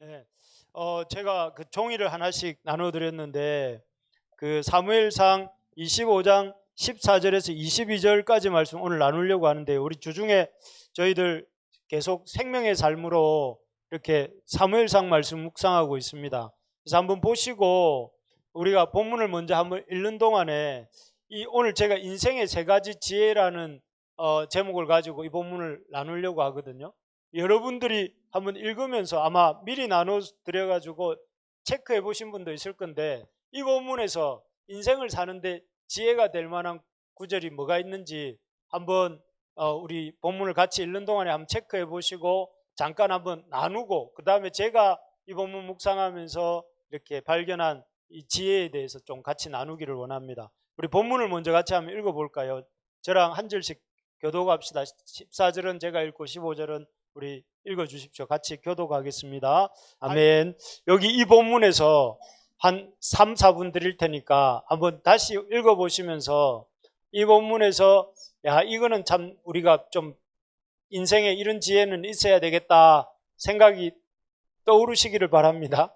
네. 제가 그 종이를 하나씩 나눠드렸는데 그 사무엘상 25장 14절에서 22절까지 말씀 오늘 나누려고 하는데, 우리 주중에 저희들 계속 생명의 삶으로 이렇게 사무엘상 말씀 묵상하고 있습니다. 그래서 한번 보시고 우리가 본문을 먼저 한번 읽는 동안에 오늘 제가 인생의 세 가지 지혜라는 제목을 가지고 이 본문을 나누려고 하거든요. 여러분들이 한번 읽으면서 아마 미리 나눠 드려가지고 체크해 보신 분도 있을 건데, 이 본문에서 인생을 사는데 지혜가 될 만한 구절이 뭐가 있는지 한번 우리 본문을 같이 읽는 동안에 한번 체크해 보시고 잠깐 한번 나누고, 그 다음에 제가 이 본문 묵상하면서 이렇게 발견한 이 지혜에 대해서 좀 같이 나누기를 원합니다. 우리 본문을 먼저 같이 한번 읽어볼까요? 저랑 한 절씩 교독합시다. 14절은 제가 읽고 15절은 우리 읽어주십시오. 같이 교독하겠습니다. 아멘. 여기 이 본문에서 한 3, 4분 드릴 테니까 한번 다시 읽어보시면서 이 본문에서 이거는 참 우리가 좀 인생에 이런 지혜는 있어야 되겠다 생각이 떠오르시기를 바랍니다.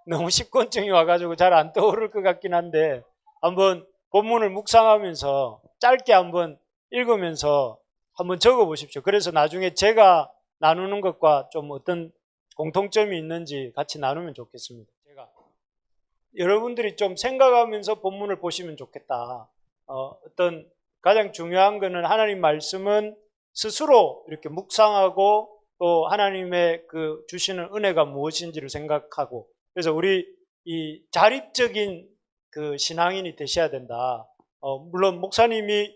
너무 식곤증이 와가지고 잘 안 떠오를 것 같긴 한데, 한번 본문을 묵상하면서 짧게 한번 읽으면서 한번 적어 보십시오. 그래서 나중에 제가 나누는 것과 좀 어떤 공통점이 있는지 같이 나누면 좋겠습니다. 제가 여러분들이 좀 생각하면서 본문을 보시면 좋겠다. 어떤 가장 중요한 거는 하나님 말씀은 스스로 이렇게 묵상하고 또 하나님의 그 주시는 은혜가 무엇인지를 생각하고, 그래서 우리 이 자립적인 그 신앙인이 되셔야 된다. 물론 목사님이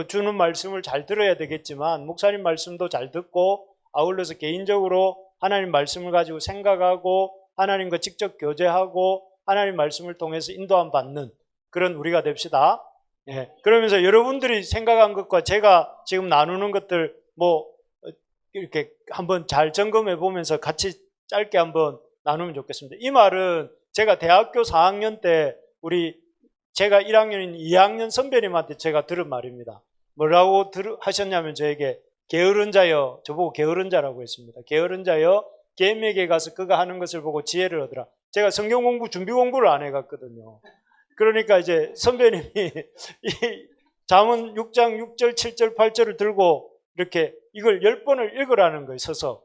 주는 말씀을 잘 들어야 되겠지만 목사님 말씀도 잘 듣고 아울러서 개인적으로 하나님 말씀을 가지고 생각하고 하나님과 직접 교제하고 하나님 말씀을 통해서 인도함 받는 그런 우리가 됩시다. 예. 그러면서 여러분들이 생각한 것과 제가 지금 나누는 것들 이렇게 한번 잘 점검해 보면서 같이 짧게 한번 나누면 좋겠습니다. 이 말은 제가 대학교 4학년 때 제가 1학년인 2학년 선배님한테 제가 들은 말입니다. 뭐라고 하셨냐면 저에게 게으른 자여, 저보고 게으른 자라고 했습니다. 게으른 자여, 겜에게 가서 그가 하는 것을 보고 지혜를 얻으라. 제가 성경 공부, 준비 공부를 안 해갔거든요. 그러니까 이제 선배님이 이 잠언 6장 6절, 7절, 8절을 들고 이렇게 이걸 10번을 읽으라는 거예요, 서서.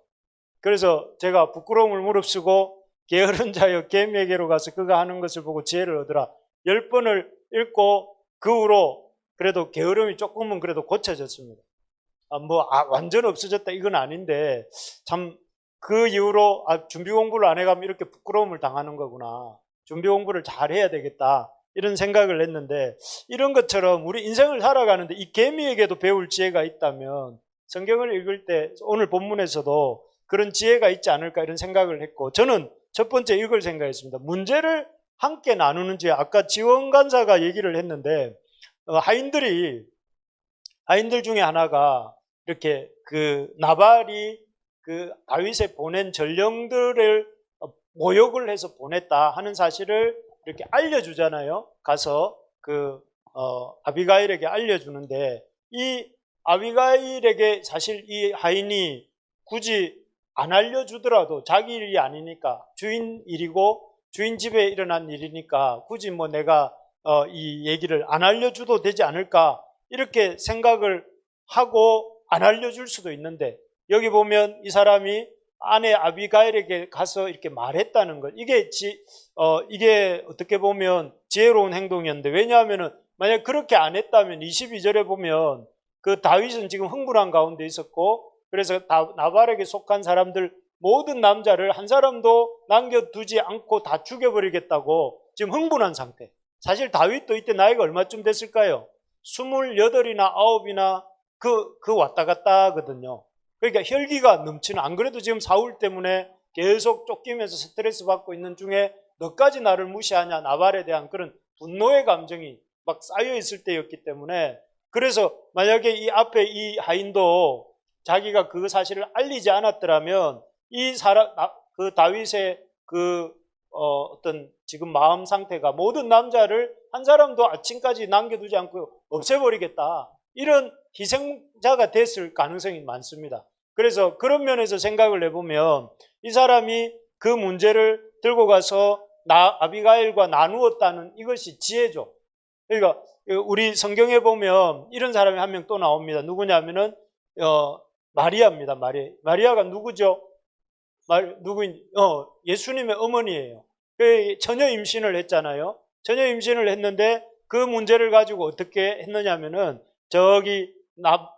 그래서 제가 부끄러움을 무릅쓰고 게으른 자여 겜에게로 가서 그가 하는 것을 보고 지혜를 얻으라. 10번을 읽고 그 후로 그래도 게으름이 조금은 그래도 고쳐졌습니다. 완전 없어졌다 이건 아닌데, 참 그 이후로 준비 공부를 안 해가면 이렇게 부끄러움을 당하는 거구나. 준비 공부를 잘 해야 되겠다. 이런 생각을 했는데, 이런 것처럼 우리 인생을 살아가는데 이 개미에게도 배울 지혜가 있다면 성경을 읽을 때 오늘 본문에서도 그런 지혜가 있지 않을까 이런 생각을 했고, 저는 첫 번째 이걸 생각했습니다. 문제를 함께 나누는 지혜. 아까 지원 간사가 얘기를 했는데 하인들 중에 하나가 이렇게 그 나발이 그 다윗에 보낸 전령들을 모욕을 해서 보냈다 하는 사실을 이렇게 알려주잖아요. 가서 아비가일에게 알려주는데, 이 아비가일에게 사실 이 하인이 굳이 안 알려주더라도 자기 일이 아니니까, 주인 일이고 주인 집에 일어난 일이니까 굳이 내가 이 얘기를 안 알려줘도 되지 않을까 이렇게 생각을 하고 안 알려줄 수도 있는데, 여기 보면 이 사람이 아내 아비가일에게 가서 이렇게 말했다는 것, 이게 어떻게 보면 지혜로운 행동이었는데, 왜냐하면은 만약 그렇게 안 했다면 22절에 보면 그 다윗은 지금 흥분한 가운데 있었고, 그래서 나발에게 속한 사람들 모든 남자를 한 사람도 남겨두지 않고 다 죽여버리겠다고 지금 흥분한 상태. 사실 다윗도 이때 나이가 얼마쯤 됐을까요? 28이나 9이나 그 왔다 갔다 하거든요. 그러니까 혈기가 넘치는, 안 그래도 지금 사울 때문에 계속 쫓기면서 스트레스 받고 있는 중에 너까지 나를 무시하냐, 나발에 대한 그런 분노의 감정이 막 쌓여 있을 때였기 때문에, 그래서 만약에 이 앞에 이 하인도 자기가 그 사실을 알리지 않았더라면 그 다윗의 어떤 지금 마음 상태가 모든 남자를 한 사람도 아침까지 남겨두지 않고 없애버리겠다, 이런 희생자가 됐을 가능성이 많습니다. 그래서 그런 면에서 생각을 해보면 이 사람이 그 문제를 들고 가서 아비가일과 나누었다는 이것이 지혜죠. 그러니까 우리 성경에 보면 이런 사람이 한 명 또 나옵니다. 누구냐면은 마리아입니다. 마리아가 누구죠? 예수님의 어머니예요. 처녀 임신을 했잖아요. 처녀 임신을 했는데 그 문제를 가지고 어떻게 했느냐면은 저기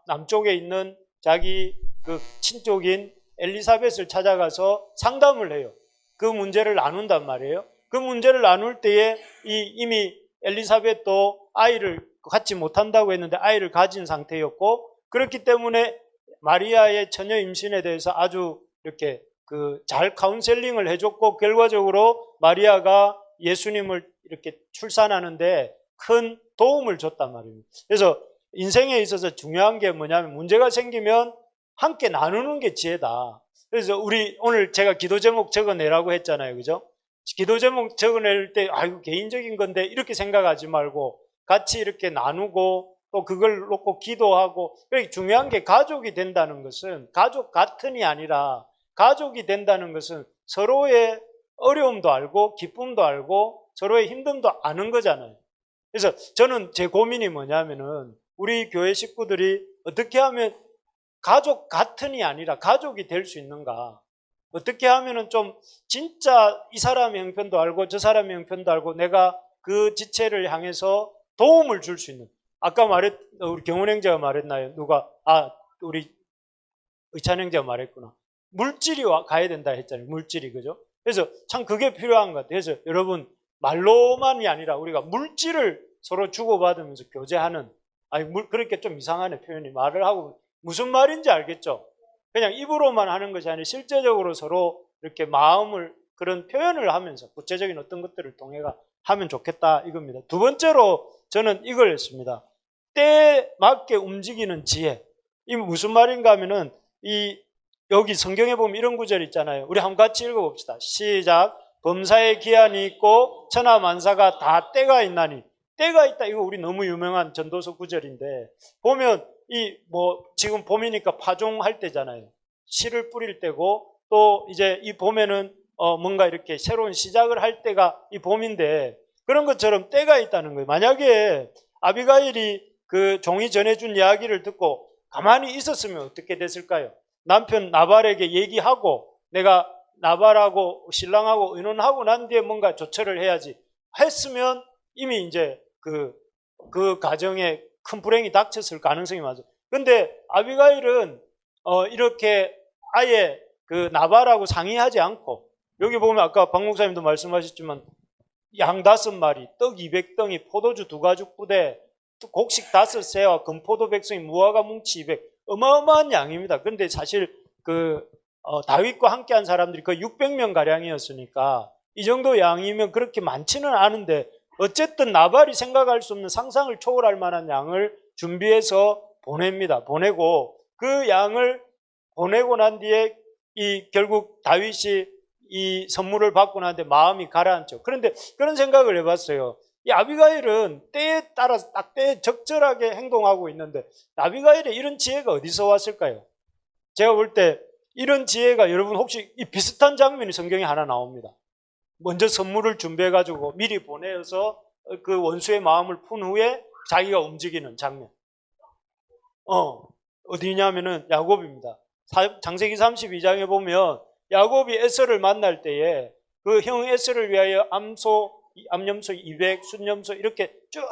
남쪽에 있는 자기 그 친족인 엘리사벳을 찾아가서 상담을 해요. 그 문제를 나눈단 말이에요. 그 문제를 나눌 때에 이미 엘리사벳도 아이를 갖지 못한다고 했는데 아이를 가진 상태였고, 그렇기 때문에 마리아의 처녀 임신에 대해서 아주 이렇게 잘 카운셀링을 해줬고, 결과적으로 마리아가 예수님을 이렇게 출산하는데 큰 도움을 줬단 말입니다. 그래서 인생에 있어서 중요한 게 뭐냐면, 문제가 생기면 함께 나누는 게 지혜다. 그래서 오늘 제가 기도 제목 적어내라고 했잖아요. 그죠? 기도 제목 적어낼 때 아이고 개인적인 건데 이렇게 생각하지 말고 같이 이렇게 나누고 또 그걸 놓고 기도하고. 중요한 게 가족이 된다는 것은 가족 같은이 아니라, 가족이 된다는 것은 서로의 어려움도 알고 기쁨도 알고 서로의 힘듦도 아는 거잖아요. 그래서 저는 제 고민이 뭐냐면은 우리 교회 식구들이 어떻게 하면 가족 같은이 아니라 가족이 될 수 있는가? 어떻게 하면은 좀 진짜 이 사람의 형편도 알고 저 사람의 형편도 알고 내가 그 지체를 향해서 도움을 줄 수 있는. 아까 우리 경훈 형제가 말했나요? 우리 의찬 형제가 말했구나. 물질이 가야 된다 했잖아요. 물질이, 그죠? 그래서 참 그게 필요한 것 같아요. 그래서 여러분, 말로만이 아니라 우리가 물질을 서로 주고받으면서 교제하는, 그렇게 좀 이상하네 표현이. 말을 하고 무슨 말인지 알겠죠? 그냥 입으로만 하는 것이 아니라 실제적으로 서로 이렇게 마음을, 그런 표현을 하면서 구체적인 어떤 것들을 통해 하면 좋겠다 이겁니다. 두 번째로 저는 이걸 했습니다. 때에 맞게 움직이는 지혜. 이 무슨 말인가 하면은 여기 성경에 보면 이런 구절 있잖아요. 우리 한번 같이 읽어봅시다. 시작. 범사의 기한이 있고 천하 만사가 다 때가 있나니. 때가 있다. 이거 우리 너무 유명한 전도서 구절인데, 보면 지금 봄이니까 파종할 때잖아요. 씨를 뿌릴 때고, 또 이제 이 봄에는 뭔가 이렇게 새로운 시작을 할 때가 이 봄인데, 그런 것처럼 때가 있다는 거예요. 만약에 아비가일이 그 종이 전해준 이야기를 듣고 가만히 있었으면 어떻게 됐을까요? 남편 나발에게 얘기하고 내가 나발하고 신랑하고 의논하고 난 뒤에 뭔가 조처를 해야지 했으면 이미 이제 그 가정에 큰 불행이 닥쳤을 가능성이 많죠. 근데 아비가일은 이렇게 아예 그 나발하고 상의하지 않고, 여기 보면 아까 박 목사님도 말씀하셨지만 양 5마리, 떡 200덩이, 포도주 2가죽 부대, 곡식 5새와 금포도 백성이 무화과 뭉치 200, 어마어마한 양입니다. 그런데 사실 다윗과 함께한 사람들이 거의 600명 가량이었으니까 이 정도 양이면 그렇게 많지는 않은데, 어쨌든 나발이 생각할 수 없는 상상을 초월할 만한 양을 준비해서 보냅니다. 보내고 그 양을 보내고 난 뒤에 결국 다윗이 이 선물을 받고 나는데 마음이 가라앉죠. 그런데 그런 생각을 해봤어요. 이 아비가일은 때에 따라서 딱 때에 적절하게 행동하고 있는데 아비가일의 이런 지혜가 어디서 왔을까요? 제가 볼 때 이런 지혜가, 여러분 혹시 이 비슷한 장면이 성경에 하나 나옵니다. 먼저 선물을 준비해가지고 미리 보내서 그 원수의 마음을 푼 후에 자기가 움직이는 장면. 어디냐면은 야곱입니다. 창세기 32장에 보면 야곱이 에서를 만날 때에 그 형 에서를 위하여 암염소 200, 순염소 이렇게 쭉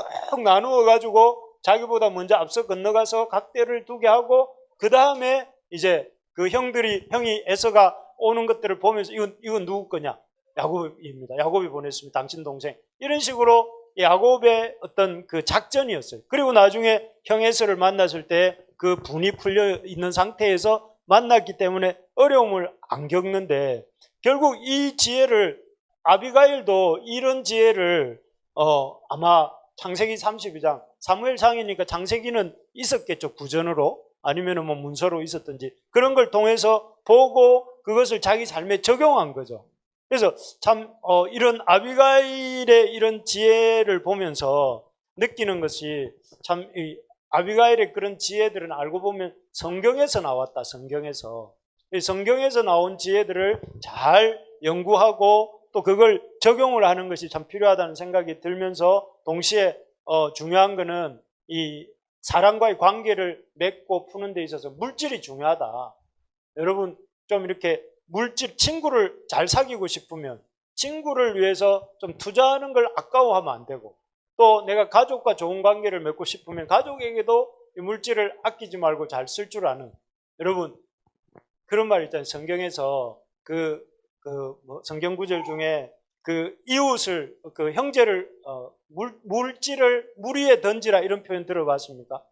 나누어 가지고 자기보다 먼저 앞서 건너가서 각대를 두게 하고, 그 다음에 이제 그 형이 에서가 오는 것들을 보면서 이건 누구 거냐? 야곱입니다. 야곱이 보냈습니다. 당신 동생. 이런 식으로 야곱의 어떤 그 작전이었어요. 그리고 나중에 형 에서를 만났을 때 그 분이 풀려 있는 상태에서 만났기 때문에 어려움을 안 겪는데, 결국 이 지혜를, 아비가일도 이런 지혜를 아마 창세기 32장, 사무엘상이니까 창세기는 있었겠죠. 구전으로 아니면 뭐 문서로 있었든지 그런 걸 통해서 보고 그것을 자기 삶에 적용한 거죠. 그래서 참 이런 아비가일의 이런 지혜를 보면서 느끼는 것이, 참 이 아비가일의 그런 지혜들은 알고 보면 성경에서 나왔다. 성경에서 나온 지혜들을 잘 연구하고 또 그걸 적용을 하는 것이 참 필요하다는 생각이 들면서 동시에 중요한 거는 이 사람과의 관계를 맺고 푸는 데 있어서 물질이 중요하다. 여러분 좀 이렇게 물질, 친구를 잘 사귀고 싶으면 친구를 위해서 좀 투자하는 걸 아까워하면 안 되고, 또 내가 가족과 좋은 관계를 맺고 싶으면 가족에게도 이 물질을 아끼지 말고 잘 쓸 줄 아는, 여러분 그런 말 있잖아요. 성경에서 성경 구절 중에 그 이웃을, 그 형제를 물질을 물 위에 던지라 이런 표현 들어봤습니까?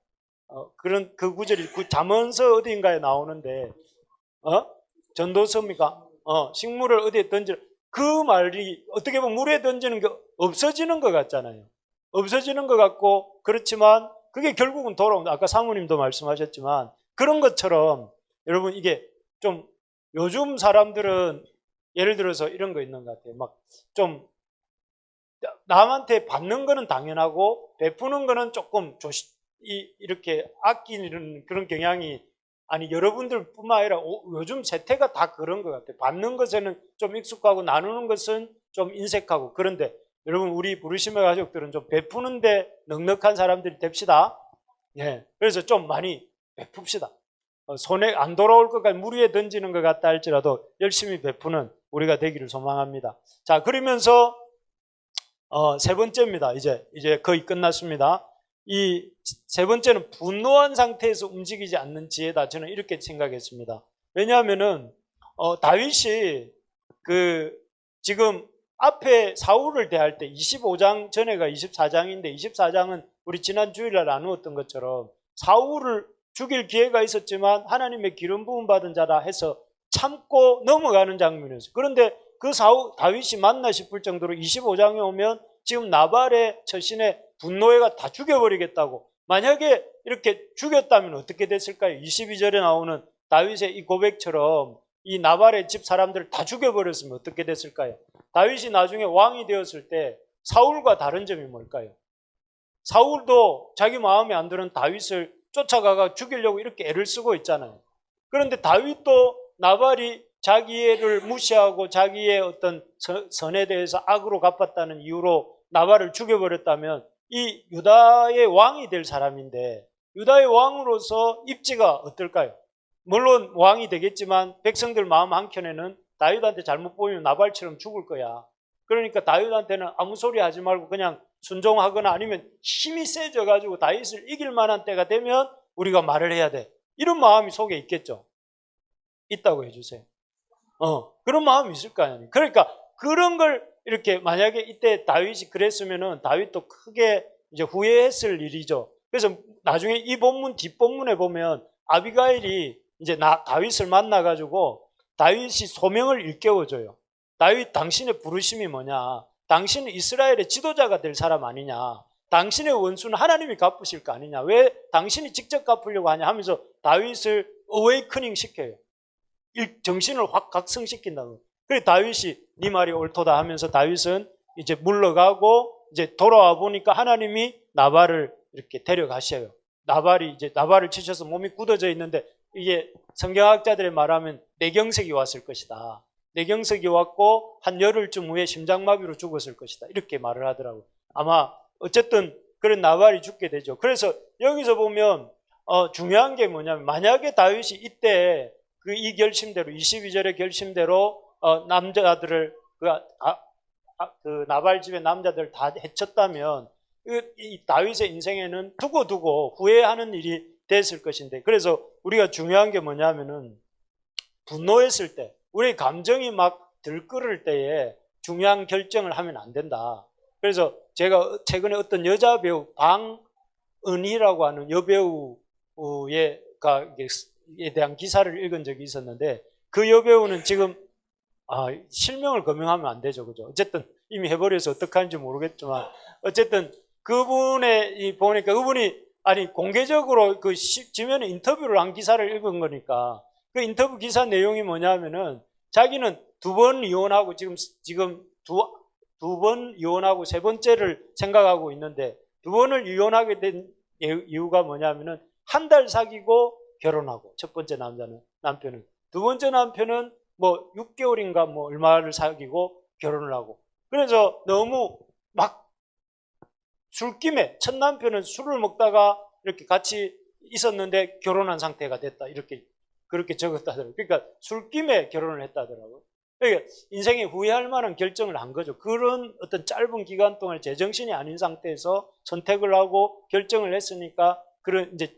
그런 그 구절이 잠언서 어디인가에 나오는데 전도서입니까? 식물을 어디에 던지라. 그 말이 어떻게 보면 물에 던지는 게 없어지는 것 같잖아요. 없어지는 것 같고, 그렇지만 그게 결국은 돌아온다. 아까 사모님도 말씀하셨지만 그런 것처럼 여러분 이게 좀 요즘 사람들은 예를 들어서 이런 거 있는 것 같아요. 막 좀 남한테 받는 거는 당연하고 베푸는 거는 조금 이렇게 아끼는 그런 경향이, 아니 여러분들뿐만 아니라 요즘 세태가 다 그런 것 같아요. 받는 것에는 좀 익숙하고 나누는 것은 좀 인색하고. 그런데 여러분 우리 부르심의 가족들은 좀 베푸는데 넉넉한 사람들이 됩시다. 예, 그래서 좀 많이 베풉시다. 손에 안 돌아올 것까지 물 위에 던지는 것 같다 할지라도 열심히 베푸는 우리가 되기를 소망합니다. 자, 그러면서 세 번째입니다. 이제 거의 끝났습니다. 이 세 번째는 분노한 상태에서 움직이지 않는 지혜다. 저는 이렇게 생각했습니다. 왜냐하면은 다윗이 지금 앞에 사울을 대할 때 25장 전에가 24장인데 24장은 우리 지난 주일날 나누었던 것처럼 사울을 죽일 기회가 있었지만 하나님의 기름 부음 받은 자라 해서 참고 넘어가는 장면이었어요. 그런데 다윗이 맞나 싶을 정도로 25장에 오면 지금 나발의 처신에 분노해가 다 죽여버리겠다고. 만약에 이렇게 죽였다면 어떻게 됐을까요? 22절에 나오는 다윗의 이 고백처럼 이 나발의 집 사람들을 다 죽여버렸으면 어떻게 됐을까요? 다윗이 나중에 왕이 되었을 때 사울과 다른 점이 뭘까요? 사울도 자기 마음에 안 드는 다윗을 쫓아가가 죽이려고 이렇게 애를 쓰고 있잖아요. 그런데 다윗도 나발이 자기를 무시하고 자기의 어떤 선에 대해서 악으로 갚았다는 이유로 나발을 죽여버렸다면 이 유다의 왕이 될 사람인데 유다의 왕으로서 입지가 어떨까요? 물론 왕이 되겠지만 백성들 마음 한켠에는 다윗한테 잘못 보이면 나발처럼 죽을 거야. 그러니까 다윗한테는 아무 소리 하지 말고 그냥 순종하거나 아니면 힘이 세져가지고 다윗을 이길 만한 때가 되면 우리가 말을 해야 돼. 이런 마음이 속에 있겠죠. 있다고 해주세요. 그런 마음이 있을 거 아니에요. 그러니까 그런 걸 이렇게 만약에 이때 다윗이 그랬으면은 다윗도 크게 이제 후회했을 일이죠. 그래서 나중에 이 본문 뒷본문에 보면 아비가일이 이제 다윗을 만나가지고 다윗이 소명을 일깨워줘요. 다윗, 당신의 부르심이 뭐냐? 당신은 이스라엘의 지도자가 될 사람 아니냐? 당신의 원수는 하나님이 갚으실 거 아니냐? 왜 당신이 직접 갚으려고 하냐? 하면서 다윗을 어웨이커닝 시켜요. 정신을 확 각성시킨다고. 그래서 다윗이 네 말이 옳도다 하면서 다윗은 이제 물러가고 이제 돌아와 보니까 하나님이 나발을 이렇게 데려가셔요. 나발을 치셔서 몸이 굳어져 있는데 이게 성경학자들의 말하면 뇌경색이 왔을 것이다. 뇌경색이 왔고 한 열흘쯤 후에 심장마비로 죽었을 것이다. 이렇게 말을 하더라고요. 아마 어쨌든 그런 나발이 죽게 되죠. 그래서 여기서 보면 중요한 게 뭐냐면 만약에 다윗이 이때 이 결심대로 22절의 결심대로 남자들을 그 나발 집의 남자들 다 해쳤다면 이 다윗의 인생에는 두고두고 후회하는 일이 됐을 것인데, 그래서 우리가 중요한 게 뭐냐면은 분노했을 때 우리 감정이 막 들끓을 때에 중요한 결정을 하면 안 된다. 그래서 제가 최근에 어떤 여자 배우 방은희라고 하는 여배우에 대한 기사를 읽은 적이 있었는데 그 여배우는 지금 실명을 거명하면 안 되죠, 그죠? 어쨌든 이미 해버려서 어떡하는지 모르겠지만 어쨌든 그분의 보니까 그분이 공개적으로 그 지면에 인터뷰를 한 기사를 읽은 거니까 그 인터뷰 기사 내용이 뭐냐면은 자기는 2번 이혼하고 지금 두 번 이혼하고 세 번째를 생각하고 있는데 2번을 이혼하게 된 이유가 뭐냐면은 한 달 사귀고 결혼하고 첫 번째 남편은 두 번째 남편은 뭐 6개월인가 뭐 얼마를 사귀고 결혼을 하고, 그래서 너무 막 술김에 첫 남편은 술을 먹다가 이렇게 같이 있었는데 결혼한 상태가 됐다, 이렇게 그렇게 적었다더라고요. 그러니까 술김에 결혼을 했다더라고요. 그러니까 인생에 후회할 만한 결정을 한 거죠. 그런 어떤 짧은 기간 동안 제정신이 아닌 상태에서 선택을 하고 결정을 했으니까, 그런 이제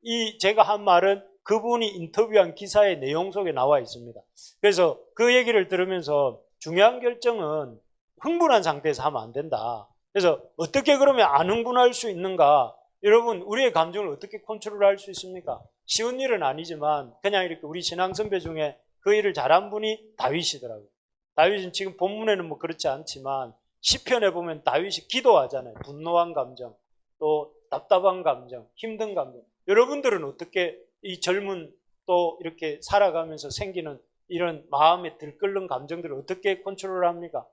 이 제가 한 말은 그분이 인터뷰한 기사의 내용 속에 나와 있습니다. 그래서 그 얘기를 들으면서 중요한 결정은 흥분한 상태에서 하면 안 된다. 그래서 어떻게 그러면 안 흥분할 수 있는가? 여러분, 우리의 감정을 어떻게 컨트롤할 수 있습니까? 쉬운 일은 아니지만 그냥 이렇게 우리 신앙 선배 중에 그 일을 잘한 분이 다윗이더라고요. 다윗은 지금 본문에는 뭐 그렇지 않지만 시편에 보면 다윗이 기도하잖아요. 분노한 감정, 또 답답한 감정, 힘든 감정. 여러분들은 어떻게 이 젊은 또 이렇게 살아가면서 생기는 이런 마음에 들끓는 감정들을 어떻게 컨트롤합니까?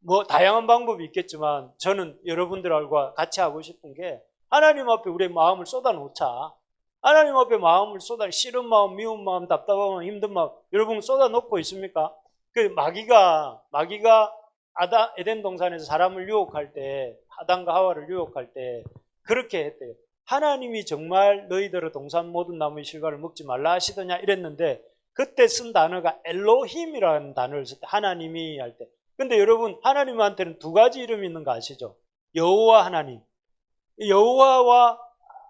뭐 다양한 방법이 있겠지만 저는 여러분들과 같이 하고 싶은 게, 하나님 앞에 우리의 마음을 쏟아놓자. 하나님 앞에 마음을 싫은 마음, 미운 마음, 답답한 마음, 힘든 마음, 여러분 쏟아놓고 있습니까? 그 마귀가 에덴 동산에서 사람을 유혹할 때, 아담과 하와를 유혹할 때 그렇게 했대요. 하나님이 정말 너희들의 동산 모든 나무의 실과를 먹지 말라 하시더냐 이랬는데, 그때 쓴 단어가 엘로힘이라는 단어를 쓸 때, 하나님이 할 때. 근데 여러분, 하나님한테는 두 가지 이름이 있는 거 아시죠? 여호와, 하나님. 여호와와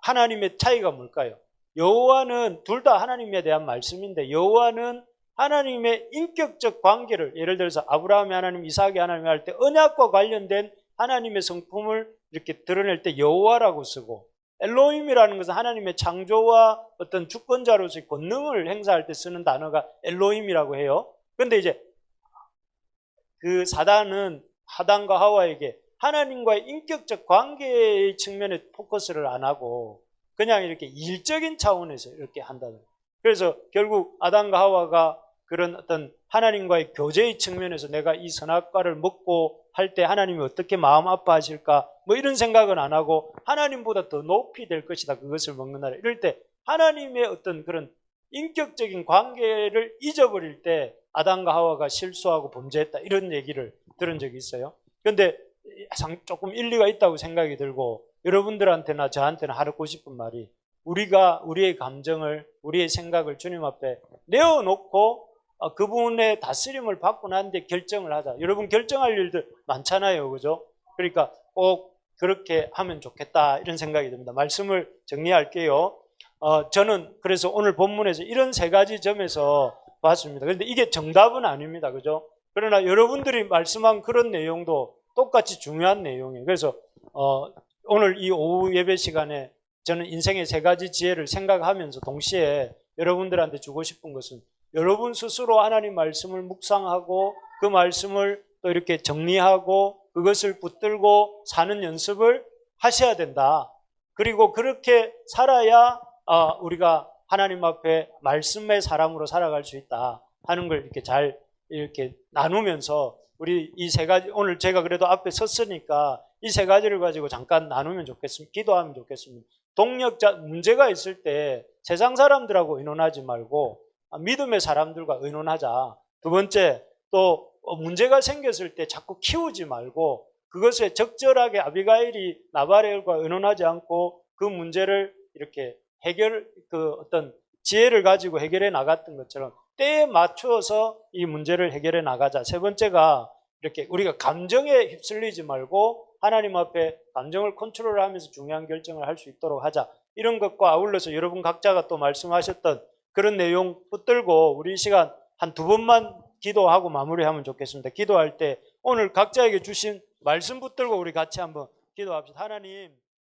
하나님의 차이가 뭘까요? 여호와는 둘 다 하나님에 대한 말씀인데, 여호와는 하나님의 인격적 관계를, 예를 들어서 아브라함의 하나님, 이삭의 하나님 할 때 언약과 관련된 하나님의 성품을 이렇게 드러낼 때 여호와라고 쓰고, 엘로힘이라는 것은 하나님의 창조와 어떤 주권자로서의 권능을 행사할 때 쓰는 단어가 엘로힘이라고 해요. 그런데 이제 그 사단은 아담과 하와에게 하나님과의 인격적 관계의 측면에 포커스를 안 하고 그냥 이렇게 일적인 차원에서 이렇게 한다는 거예요. 그래서 결국 아담과 하와가 그런 어떤 하나님과의 교제의 측면에서 내가 이 선악과를 먹고 할 때 하나님이 어떻게 마음 아파하실까, 뭐 이런 생각은 안 하고 하나님보다 더 높이 될 것이다, 그것을 먹는다라. 이럴 때 하나님의 어떤 그런 인격적인 관계를 잊어버릴 때 아담과 하와가 실수하고 범죄했다, 이런 얘기를 들은 적이 있어요. 그런데 조금 일리가 있다고 생각이 들고, 여러분들한테나 저한테나 하고 싶은 말이, 우리가 우리의 감정을, 우리의 생각을 주님 앞에 내어놓고 그분의 다스림을 받고 난 뒤에 결정을 하자. 여러분, 결정할 일들 많잖아요, 그죠? 그러니까 꼭 그렇게 하면 좋겠다, 이런 생각이 듭니다. 말씀을 정리할게요. 저는 그래서 오늘 본문에서 이런 세 가지 점에서 봤습니다. 그런데 이게 정답은 아닙니다, 그죠? 그러나 여러분들이 말씀한 그런 내용도 똑같이 중요한 내용이에요. 그래서 오늘 이 오후 예배 시간에 저는 인생의 세 가지 지혜를 생각하면서 동시에 여러분들한테 주고 싶은 것은, 여러분 스스로 하나님 말씀을 묵상하고 그 말씀을 또 이렇게 정리하고 그것을 붙들고 사는 연습을 하셔야 된다. 그리고 그렇게 살아야 우리가 하나님 앞에 말씀의 사람으로 살아갈 수 있다 하는 걸 이렇게 잘 이렇게 나누면서, 우리 이 세 가지, 오늘 제가 그래도 앞에 섰으니까 이 세 가지를 가지고 잠깐 나누면 좋겠습니다. 기도하면 좋겠습니다. 동력자, 문제가 있을 때 세상 사람들하고 의논하지 말고 믿음의 사람들과 의논하자. 두 번째, 또 문제가 생겼을 때 자꾸 키우지 말고 그것에 적절하게 아비가일이 나발엘과 의논하지 않고 그 문제를 이렇게 어떤 지혜를 가지고 해결해 나갔던 것처럼 때에 맞추어서 이 문제를 해결해 나가자. 세 번째가, 이렇게 우리가 감정에 휩쓸리지 말고 하나님 앞에 감정을 컨트롤하면서 중요한 결정을 할 수 있도록 하자. 이런 것과 아울러서 여러분 각자가 또 말씀하셨던 그런 내용 붙들고 우리 이 시간 한 두 번만 기도하고 마무리하면 좋겠습니다. 기도할 때 오늘 각자에게 주신 말씀 붙들고 우리 같이 한번 기도합시다. 하나님,